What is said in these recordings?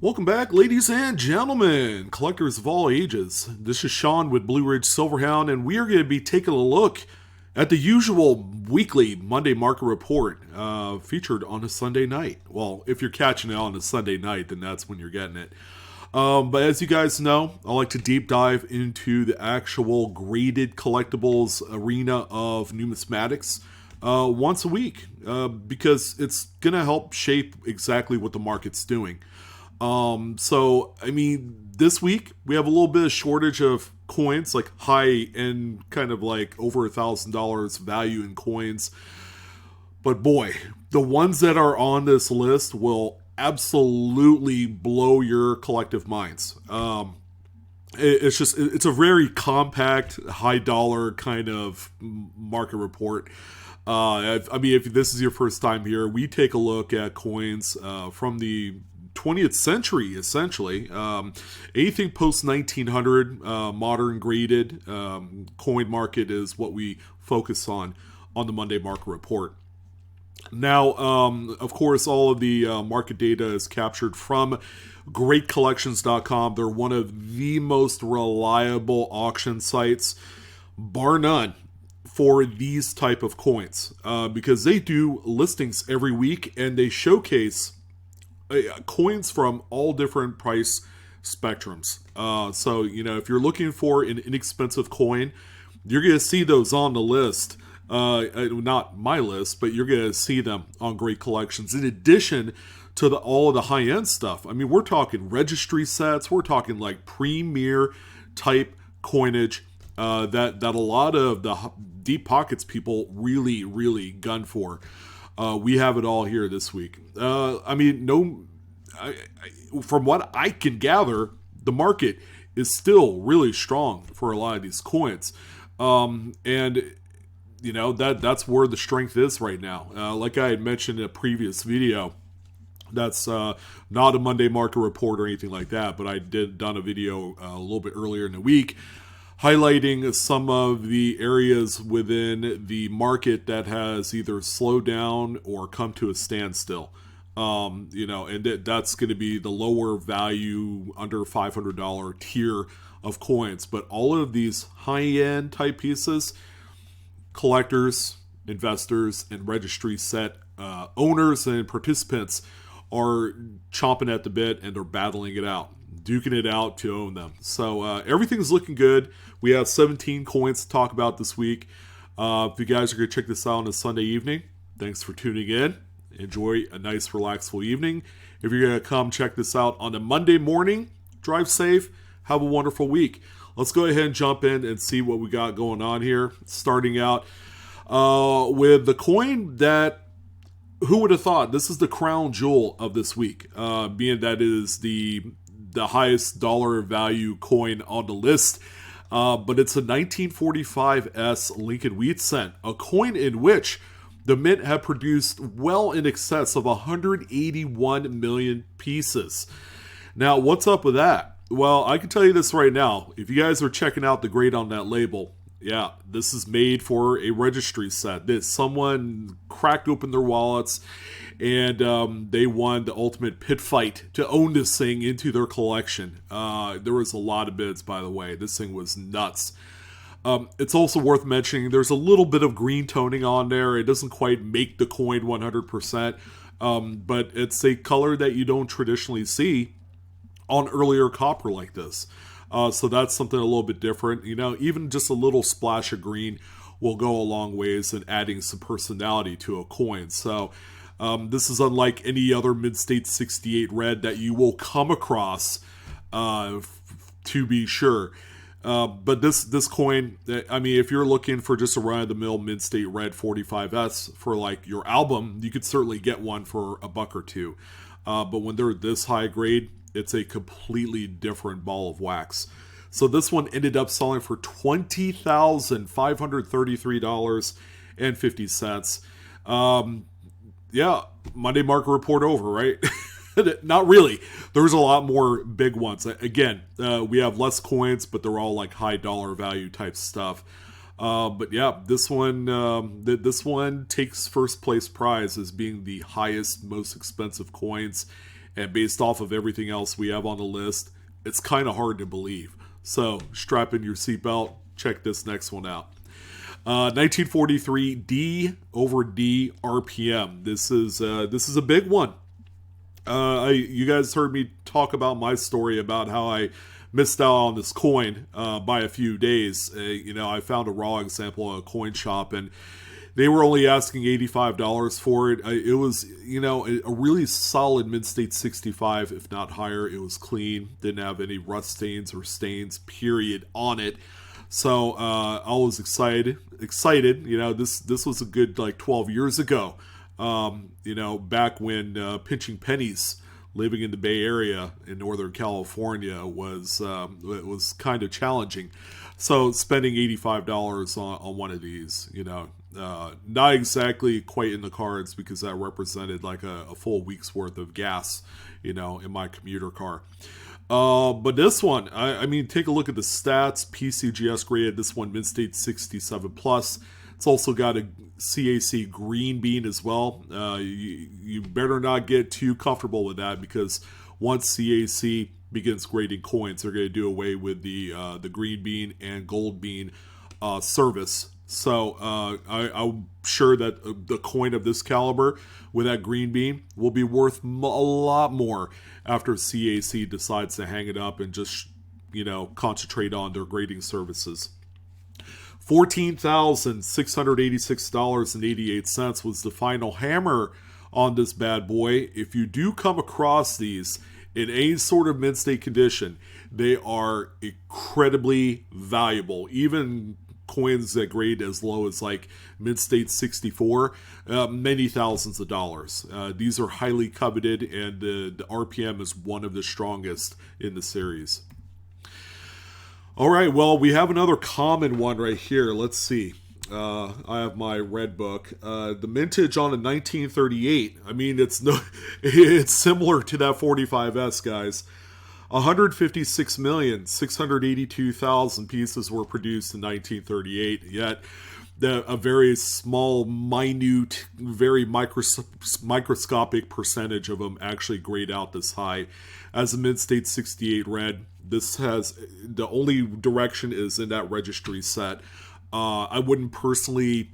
Welcome back, ladies and gentlemen, collectors of all ages. This is Sean with Blue Ridge Silverhound, and we are going to be taking a look at the usual weekly Monday market report featured on a Sunday night. Well, if you're catching it on a Sunday night, then that's when you're getting it. But as you guys know, I like to deep dive into the actual graded collectibles arena of numismatics once a week because it's going to help shape exactly what the market's doing. This week we have a little bit of shortage of coins, like high end, kind of like over $1,000 value in coins. But boy, the ones that are on this list will absolutely blow your collective minds. It's a very compact, high dollar kind of market report. If this is your first time here, we take a look at coins from the 20th century, essentially. Anything post 1900, modern graded coin market is what we focus on the Monday market report. Now, of course, all of the market data is captured from greatcollections.com. They're one of the most reliable auction sites, bar none, for these type of coins because they do listings every week and they showcase coins from all different price spectrums. If you're looking for an inexpensive coin, you're going to see those on the list. Not my list, but you're going to see them on Great Collections. In addition to all of the high-end stuff. I mean, we're talking registry sets. We're talking like premier type coinage that a lot of the deep pockets people really, really gun for. We have it all here this week. From what I can gather, the market is still really strong for a lot of these coins. That's where the strength is right now. Like I had mentioned in a previous video, that's not a Monday market report or anything like that, but I done a video a little bit earlier in the week highlighting some of the areas within the market that has either slowed down or come to a standstill. That's going to be the lower value, under $500 tier of coins. But all of these high-end type pieces, collectors, investors, and registry set owners and participants are chomping at the bit and they're battling it out, duking it out to own them. So everything's looking good. We have 17 coins to talk about this week. If you guys are going to check this out on a Sunday evening, thanks for tuning in. Enjoy a nice, relaxful evening. If you're going to come check this out on a Monday morning, drive safe. Have a wonderful week. Let's go ahead and jump in and see what we got going on here. Starting out with the coin that, who would have thought, this is the crown jewel of this week, being that it is the highest dollar value coin on the list. But it's a 1945S Lincoln Wheat Cent, a coin in which the Mint had produced well in excess of 181 million pieces. Now, what's up with that? Well, I can tell you this right now. If you guys are checking out the grade on that label, yeah, this is made for a registry set. Someone cracked open their wallets and they won the ultimate pit fight to own this thing into their collection. There was a lot of bids, by the way. This thing was nuts. It's also worth mentioning there's a little bit of green toning on there. It doesn't quite make the coin 100%, but it's a color that you don't traditionally see on earlier copper like this. So that's something a little bit different. Even just a little splash of green will go a long ways in adding some personality to a coin. So this is unlike any other Mid-State 68 red that you will come across, to be sure. But this coin, if you're looking for just a run-of-the-mill Mid-State Red 45S for like your album, you could certainly get one for $1 or $2. But when they're this high grade, it's a completely different ball of wax. So this one ended up selling for $20,533.50. Monday market report over, right? Not really. There's a lot more big ones. Again, we have less coins, but they're all like high dollar value type stuff. This one takes first place prize as being the highest, most expensive coins And based off of everything else we have on the list, it's kind of hard to believe. So strap in your seatbelt. Check this next one out. 1943 D over D RPM. This is a big one. You guys heard me talk about my story about how I missed out on this coin by a few days. I found a raw example at a coin shop, and they were only asking $85 for it. It was, a really solid mid-state 65, if not higher. It was clean, didn't have any rust stains or stains, period, on it. So I was excited. This was a good 12 years ago. Back when pinching pennies, living in the Bay Area in Northern California was kind of challenging. So spending $85 on one of these, not exactly quite in the cards, because that represented like a full week's worth of gas, in my commuter car. But this one, I mean, take a look at the stats. PCGS graded this one mid-state 67 plus. It's also got a CAC green bean as well. You better not get too comfortable with that, because once CAC begins grading coins, they're going to do away with the green bean and gold bean service. So I'm sure that the coin of this caliber with that green bean will be worth a lot more after CAC decides to hang it up and just, concentrate on their grading services. $14,686.88 was the final hammer on this bad boy. If you do come across these in any sort of mid-state condition, they are incredibly valuable. Even coins that grade as low as like mid-state 64, many thousands of dollars. These are highly coveted, and the RPM is one of the strongest in the series. All right, well, we have another common one right here. Let's see. I have my red book. The mintage on a 1938. I mean, it's similar to that 45S, guys. 156,682,000 pieces were produced in 1938, yet a very small, minute, very microscopic percentage of them actually grade out this high. As a mid-state 68 red, this has, the only direction is in that registry set. I wouldn't personally,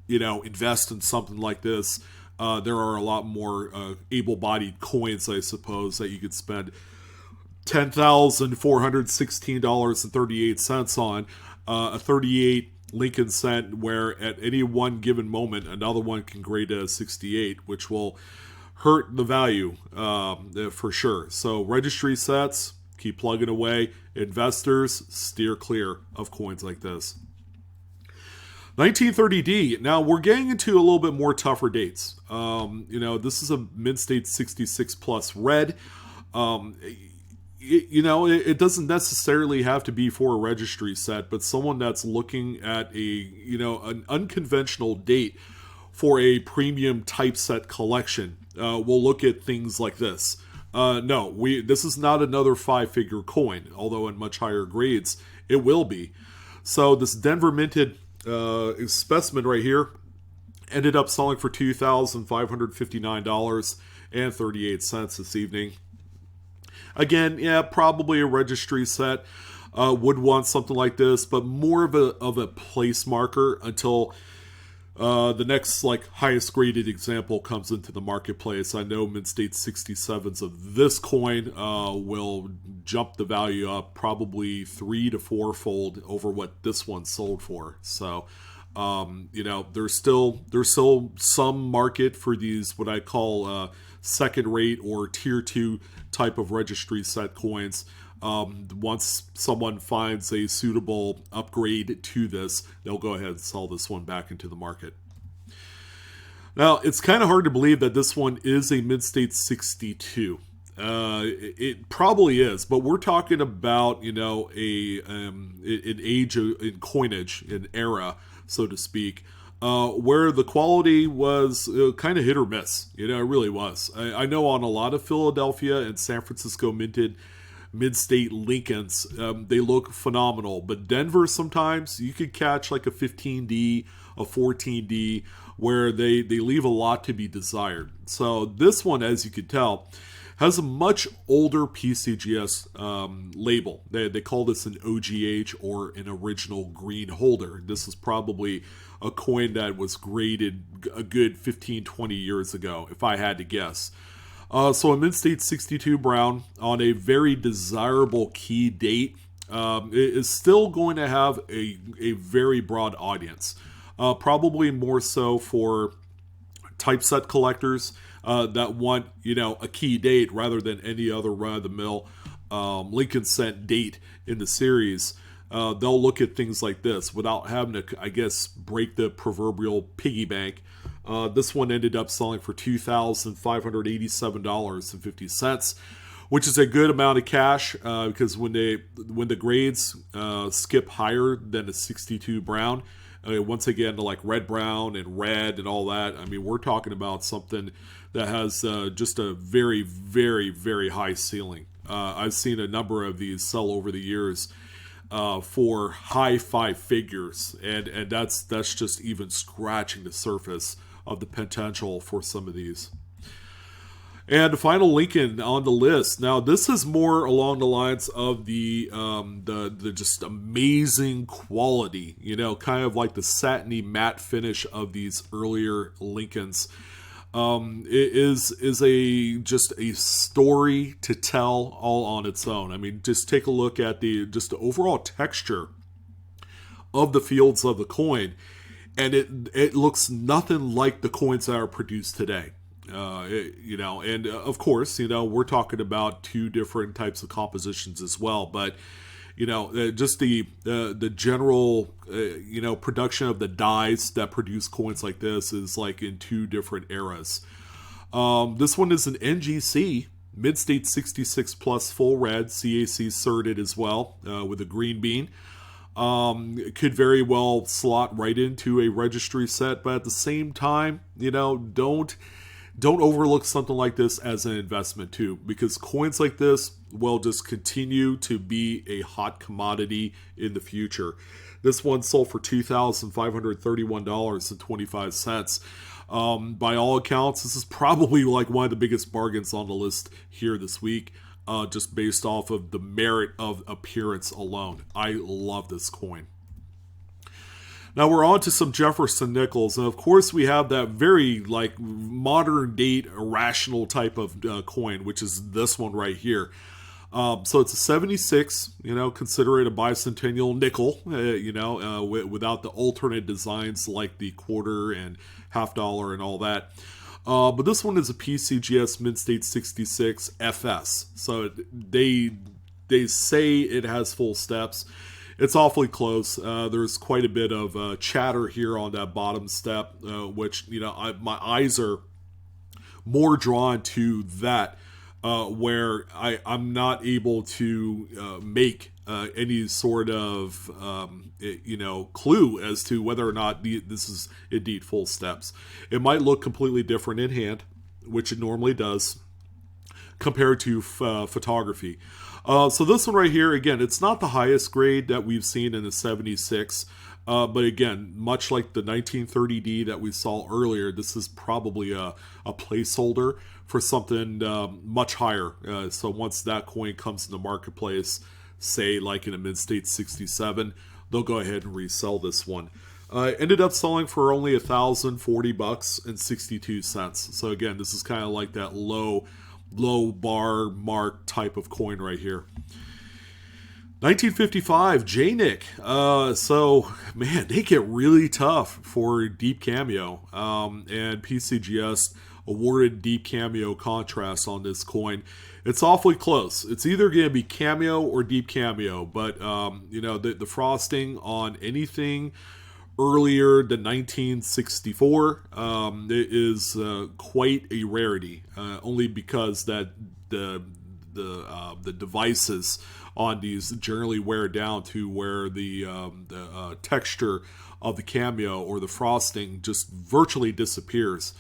invest in something like this. There are a lot more able-bodied coins, I suppose, that you could spend $10,416.38 on. A 38 Lincoln cent, where at any one given moment, another one can grade a 68, which will hurt the value for sure. So registry sets, keep plugging away. Investors, steer clear of coins like this. 1930D. Now we're getting into a little bit more tougher dates. This is a mid-state 66 plus red. It doesn't necessarily have to be for a registry set, but someone that's looking at an unconventional date for a premium typeset collection will look at things like this. This is not another 5-figure coin, although in much higher grades it will be. So this Denver minted specimen right here ended up selling for $2,559.38 this evening. Again, yeah, probably a registry set would want something like this, but more of a place marker until the next highest graded example comes into the marketplace. I know mid-state 67s of this coin will jump the value up probably 3 to 4-fold over what this one sold for. So, there's still some market for these what I call second rate or tier 2 type of registry set coins. Once someone finds a suitable upgrade to this, they'll go ahead and sell this one back into the market. Now, it's kind of hard to believe that this one is a mid-state 62. It probably is, but we're talking about, an age in coinage, an era, so to speak, where the quality was kind of hit or miss. It really was. I know on a lot of Philadelphia and San Francisco minted mid-state Lincolns, they look phenomenal. But Denver, sometimes you could catch like a 15D, a 14D, where they leave a lot to be desired. So this one, as you could tell, has a much older PCGS label. They call this an OGH, or an original green holder. This is probably a coin that was graded a good 15-20 years ago, if I had to guess. So a Mint-State 62 brown on a very desirable key date is still going to have a very broad audience. Probably more so for typeset collectors that want, a key date rather than any other run-of-the-mill Lincoln cent date in the series. They'll look at things like this without having to, I guess, break the proverbial piggy bank. This one ended up selling for $2,587.50, which is a good amount of cash because when the grades skip higher than a 62 brown, once again to like red brown and red and all that, I mean, we're talking about something that has just a very, very, very high ceiling. I've seen a number of these sell over the years for high five figures, and that's just even scratching the surface of the potential for some of these. And the final Lincoln on the list. Now, this is more along the lines of the just amazing quality, kind of like the satiny matte finish of these earlier Lincolns. It is just a story to tell all on its own. I mean, just take a look at the overall texture of the fields of the coin, and it looks nothing like the coins that are produced today. And of course, we're talking about two different types of compositions as well, but just the general production of the dyes that produce coins like this is like in two different eras. This one is an NGC Mint-State 66 plus full red, CAC certed as well, with a green bean. It could very well slot right into a registry set, but at the same time, don't overlook something like this as an investment too, because coins like this will just continue to be a hot commodity in the future. This one sold for $2,531.25. By all accounts, this is probably like one of the biggest bargains on the list here this week, just based off of the merit of appearance alone. I love this coin. Now we're on to some Jefferson nickels, and of course we have that very like modern date irrational type of coin, which is this one right here. So it's a 76, consider it a bicentennial nickel, without the alternate designs like the quarter and $50 and all that. But this one is a PCGS Mint-State 66 FS. So they say it has full steps. It's awfully close. There's quite a bit of chatter here on that bottom step, which, my eyes are more drawn to that, where I'm not able to make any sort of, clue as to whether or not this is indeed full steps. It might look completely different in hand, which it normally does, compared to photography. So this one right here, again, it's not the highest grade that we've seen in the 76, but again, much like the 1930D that we saw earlier, this is probably a placeholder for something much higher. So once that coin comes in the marketplace, say like in a Mint-State 67, they'll go ahead and resell this one. Ended up selling for only $1,040.62. So again, this is kind of like that low bar mark type of coin right here. 1955 J-Nick. So man, they get really tough for deep cameo, and PCGS awarded deep cameo contrast on this coin. It's awfully close. It's either going to be cameo or deep cameo, but the frosting on anything earlier than 1964 is quite a rarity, only because that the devices on these generally wear down to where the texture of the cameo or the frosting just virtually disappears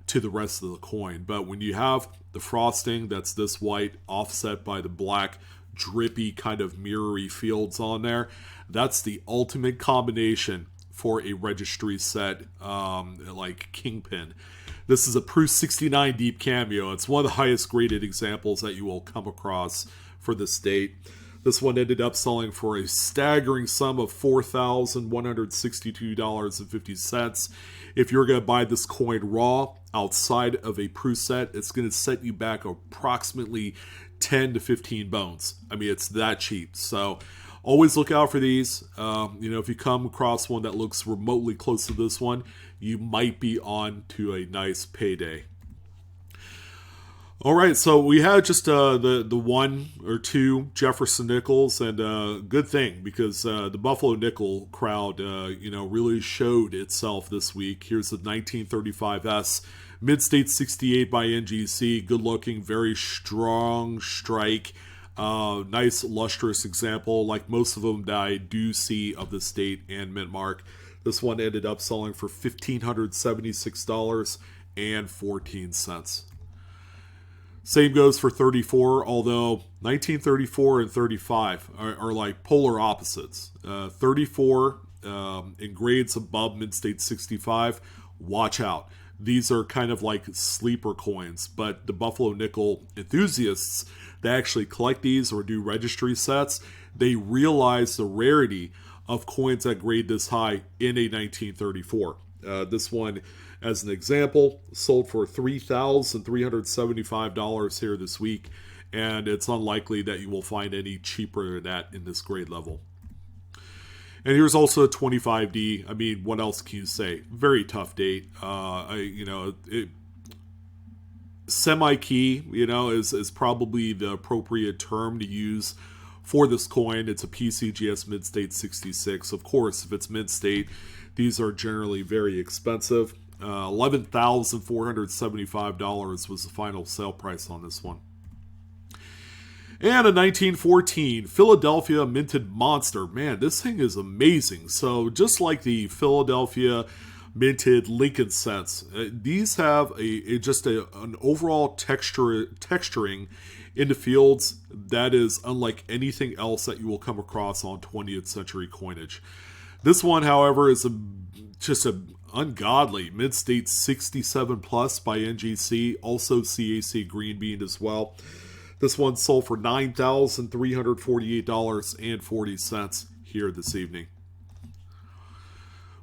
to the rest of the coin. But when you have the frosting that's this white offset by the black drippy kind of mirrory fields on there, that's the ultimate combination for a registry set like Kingpin. This is a Pru 69 Deep Cameo. It's one of the highest graded examples that you will come across for this date. This one ended up selling for a staggering sum of $4,162.50. If you're going to buy this coin raw outside of a Pru set, it's going to set you back approximately 10 to 15 bones. I mean, it's that cheap. So always look out for these. If you come across one that looks remotely close to this one, you might be on to a nice payday. All right, so we had just the one or two Jefferson nickels, and good thing, because the Buffalo nickel crowd, really showed itself this week. Here's the 1935S Mid-State 68 by NGC. Good looking, very strong strike. Nice lustrous example, like most of them that I do see of the state and mint mark. This one ended up selling for $1,576.14. Same goes for 34, although 1934 and 35 are like polar opposites. 34 in grades above mid-state 65, watch out. These are kind of like sleeper coins, but the Buffalo nickel enthusiasts that actually collect these or do registry sets, they realize the rarity of coins that grade this high in a 1934. This one, as an example, sold for $3,375 here this week, and it's unlikely that you will find any cheaper than that in this grade level. And here's also a 25D. I mean, what else can you say? Very tough date. Semi-key, is probably the appropriate term to use for this coin. It's a PCGS Mid-State 66. Of course, if it's Mid-State, these are generally very expensive. $11,475 was the final sale price on this one. And a 1914 Philadelphia Minted Monster. Man, this thing is amazing. So just like the Philadelphia Minted Lincoln sets, these have an overall texturing in the fields that is unlike anything else that you will come across on 20th century coinage. This one, however, is just an ungodly Mid-State 67 plus by NGC, also CAC green bean as well. This one sold for $9,348.40 here this evening.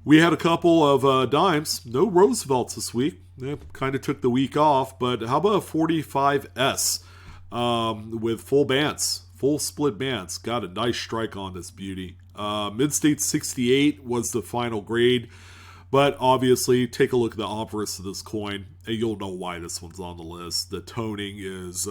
We had a couple of dimes. No Roosevelts this week. Kind of took the week off, but how about a 45S with full bands, full split bands? Got a nice strike on this beauty. Mid-State 68 was the final grade, but obviously take a look at the obverse of this coin and you'll know why this one's on the list. The toning is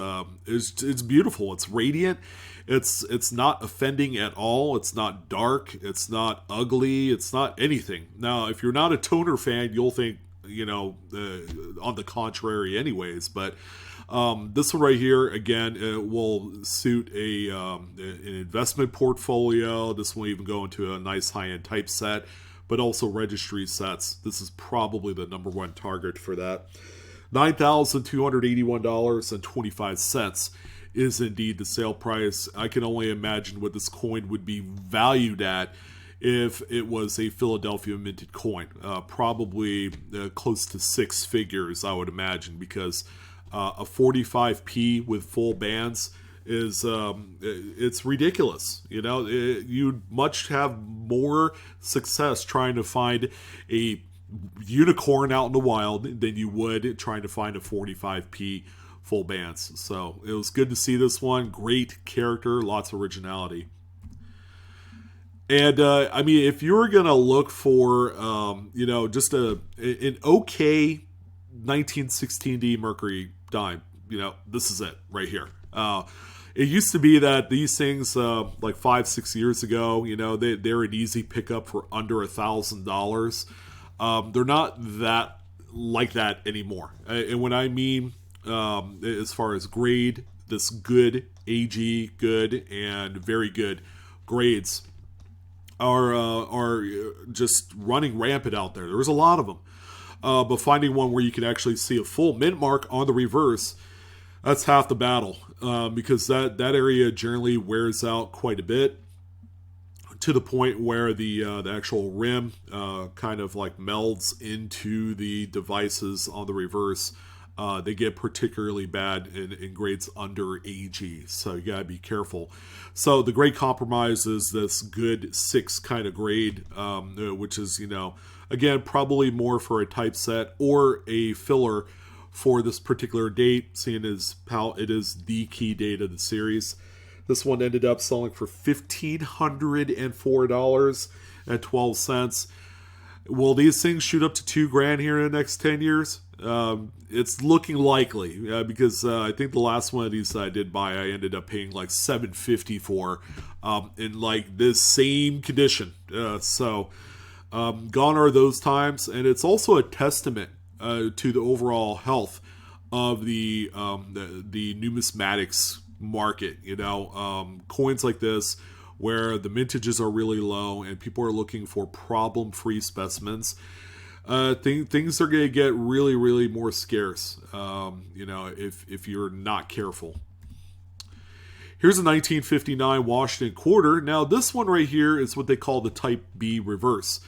it's beautiful. It's radiant. It's not offending at all. It's not dark. It's not ugly. It's not anything. Now, if you're not a toner fan, you'll think on the contrary anyways, but this one right here, again, it will suit an investment portfolio. This will even go into a nice high-end type set, but also registry sets. This is probably the number one target for that. $9,281.25 is indeed the sale price. I can only imagine what this coin would be valued at if it was a Philadelphia minted coin. Probably close to six figures, I would imagine, because a 45p with full bands is it's ridiculous. You'd much have more success trying to find a unicorn out in the wild than you would trying to find a 45p full bands. So it was good to see this one. Great character, lots of originality. And if you were gonna look for just an okay 1916D Mercury dime, this is it right here. It used to be that these things, like 5-6 years ago, they're an easy pickup for under $1,000. They're not that like that anymore. And when I mean, as far as grade, this good, AG, good, and very good grades are just running rampant out there. There's a lot of them. But finding one where you can actually see a full mint mark on the reverse, that's half the battle, because that area generally wears out quite a bit. to the point where the actual rim kind of like melds into the devices on the reverse. They get particularly bad in grades under AG, so you gotta be careful. So the grade compromise is this good 6 kind of grade, which is, again, probably more for a typeset or a filler for this particular date, seeing as how it is the key date of the series. This one ended up selling for $1,504.12. Will these things shoot up to $2,000 here in the next 10 years? It's looking likely because I think the last one of these that I did buy, I ended up paying like $750 for in like this same condition. So gone are those times, and it's also a testament to the overall health of the numismatics market. Coins like this, where the mintages are really low and people are looking for problem-free specimens, things are going to get really, really more scarce, if you're not careful. Here's a 1959 Washington quarter. Now, this one right here is what they call the Type B reverse.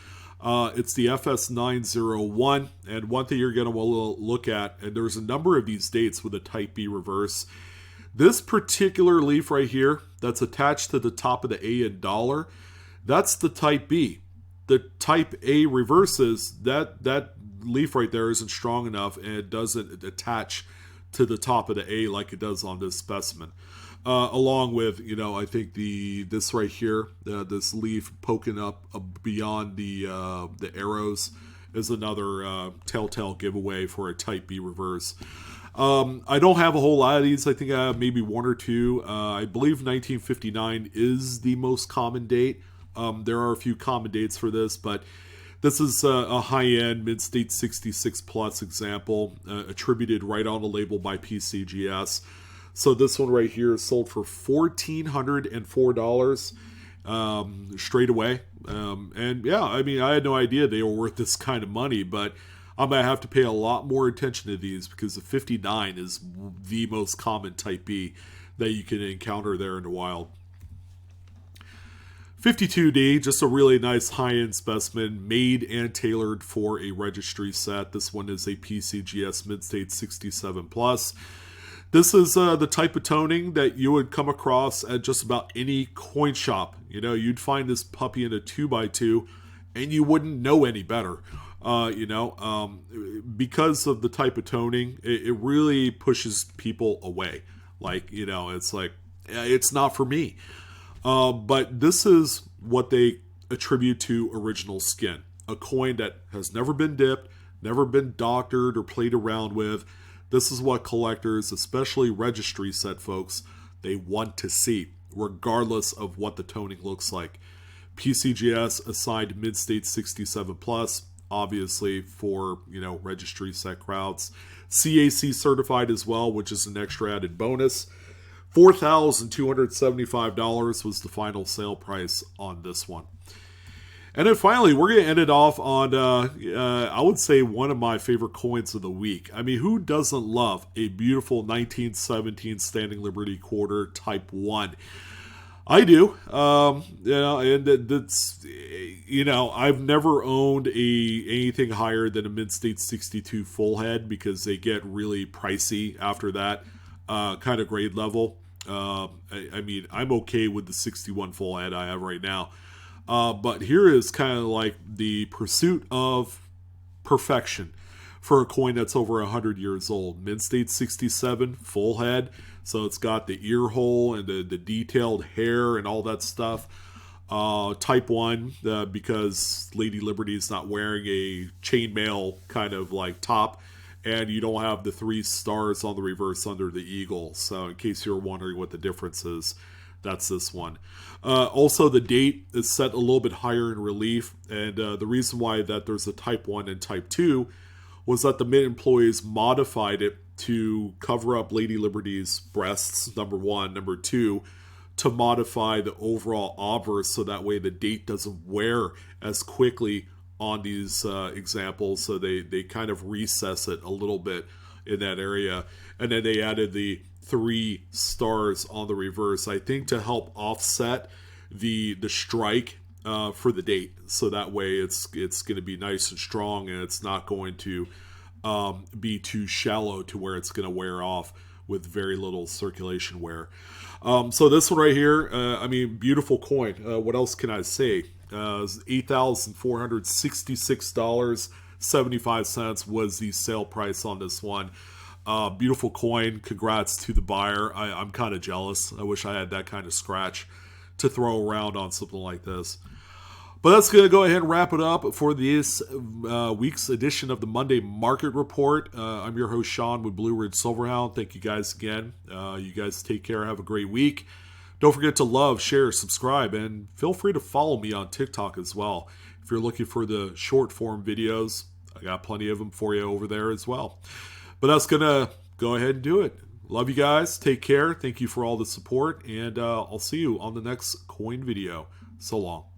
It's the FS901, and one thing you're going to want to look at, and there's a number of these dates with a Type B reverse. This particular leaf right here that's attached to the top of the A in dollar, that's the Type B. The Type A reverses, that leaf right there isn't strong enough, and it doesn't attach to the top of the A like it does on this specimen. Along with, I think this right here, this leaf poking up beyond the arrows is another telltale giveaway for a Type B reverse. I don't have a whole lot of these. I think I have maybe one or two. I believe 1959 is the most common date. There are a few common dates for this, but this is a high-end mid-state 66 plus example attributed right on the label by PCGS. So this one right here is sold for $1,404 straight away. And yeah, I mean, I had no idea they were worth this kind of money, but I'm going to have to pay a lot more attention to these because the 59 is the most common Type B that you can encounter there in the wild. 52D, just a really nice high-end specimen, made and tailored for a registry set. This one is a PCGS Mid-State 67 plus. This is the type of toning that you would come across at just about any coin shop. You'd find this puppy in a 2x2 and you wouldn't know any better. Because of the type of toning, it really pushes people away. It's like, it's not for me. But this is what they attribute to original skin. A coin that has never been dipped, never been doctored or played around with. This is what collectors, especially registry set folks, they want to see, regardless of what the toning looks like. PCGS assigned Mid-State 67 plus, obviously for, registry set crowds. CAC certified as well, which is an extra added bonus. $4,275 was the final sale price on this one. And then finally, we're going to end it off on, I would say, one of my favorite coins of the week. I mean, who doesn't love a beautiful 1917 Standing Liberty Quarter Type 1? I do. And that's, I've never owned anything higher than a Mid-State 62 full head because they get really pricey after that kind of grade level. I mean, I'm okay with the 61 full head I have right now. But here is kind of like the pursuit of perfection for a coin that's over 100 years old. Mid-State 67, full head. So it's got the ear hole and the detailed hair and all that stuff. Type 1, because Lady Liberty is not wearing a chainmail kind of like top. And you don't have the 3 stars on the reverse under the eagle. So in case you're wondering what the difference is, that's this one. Also, the date is set a little bit higher in relief, and the reason why that there's a Type 1 and Type 2 was that the Mint employees modified it to cover up Lady Liberty's breasts, number 1. Number 2, to modify the overall obverse so that way the date doesn't wear as quickly on these examples, so they kind of recess it a little bit in that area. And then they added the 3 stars on the reverse, I think to help offset the strike for the date, so that way it's going to be nice and strong, and it's not going to be too shallow to where it's going to wear off with very little circulation wear. So this one right here, I mean, beautiful coin. What else can I say? $8,466.75 was the sale price on this one. Beautiful coin. Congrats to the buyer. I'm kind of jealous. I wish I had that kind of scratch to throw around on something like this. But that's going to go ahead and wrap it up for this week's edition of the Monday Market Report. I'm your host, Sean, with Blue Ridge Silverhound. Thank you guys again. You guys take care. Have a great week. Don't forget to love, share, subscribe, and feel free to follow me on TikTok as well. If you're looking for the short form videos, I got plenty of them for you over there as well. But that's going to go ahead and do it. Love you guys. Take care. Thank you for all the support. And I'll see you on the next coin video. So long.